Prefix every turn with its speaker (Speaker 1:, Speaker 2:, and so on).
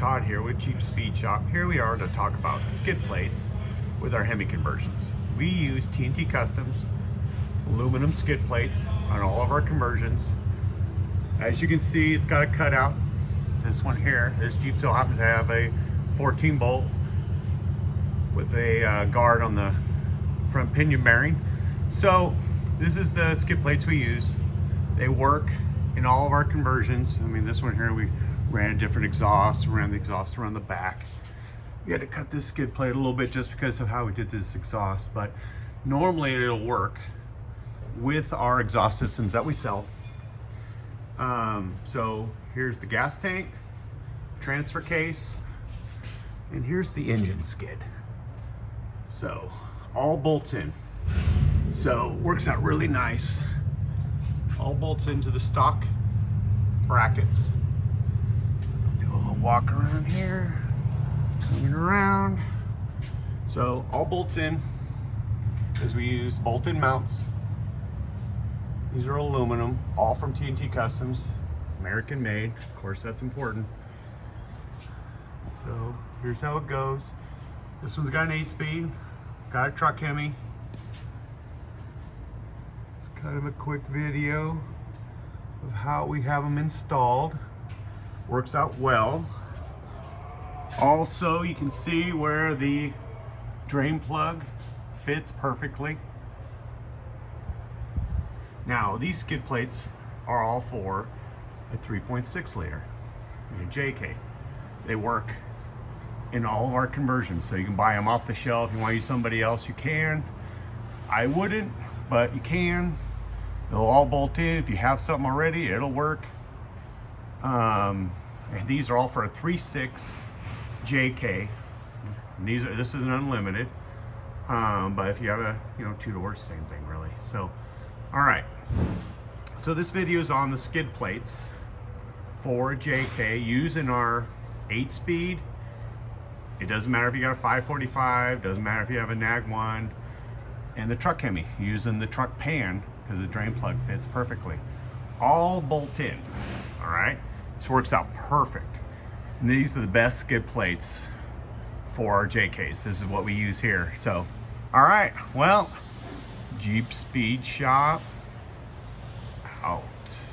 Speaker 1: Todd here with Jeep Speed Shop. Here we are to talk about skid plates with our Hemi conversions. We use TNT Customs aluminum skid plates on all of our conversions. As you can see, it's got a cutout. This one here, this Jeep still happens to have a 14 bolt with a guard on the front pinion bearing. So this is the skid plates we use. They work in all of our conversions. I mean, this one here, we ran a different exhaust, ran the exhaust around the back. We had to cut this skid plate a little bit just because of how we did this exhaust, but normally it'll work with our exhaust systems that we sell. So here's the gas tank, transfer case, and here's the engine skid. So all bolts in. So works out really nice. All bolts into the stock brackets. I'll do a little walk around here, coming around. So all bolts in, as we use bolt-in mounts. These are aluminum, all from TNT Customs, American made. Of course, that's important. So here's how it goes. This one's got an 8-speed, got a truck Hemi. It's kind of a quick video of how we have them installed. Works out well. Also, you can see where the drain plug fits perfectly. Now, these skid plates are all for a 3.6 liter, a JK. They work in all of our conversions, so you can buy them off the shelf. If you want to use somebody else, you can. I wouldn't, but you can. They'll all bolt in. If you have something already, it'll work. And these are all for a 3.6 JK. This is an unlimited, but if you have a 2 doors, same thing really. So, all right. So this video is on the skid plates for a JK using our 8-speed. It doesn't matter if you got a 545, doesn't matter if you have a Nag 1, and the truck Hemi using the truck pan because the drain plug fits perfectly. All bolt in. All right. This works out perfect. And these are the best skid plates for our JKs. This is what we use here. So, all right. Well, Jeep Speed Shop out.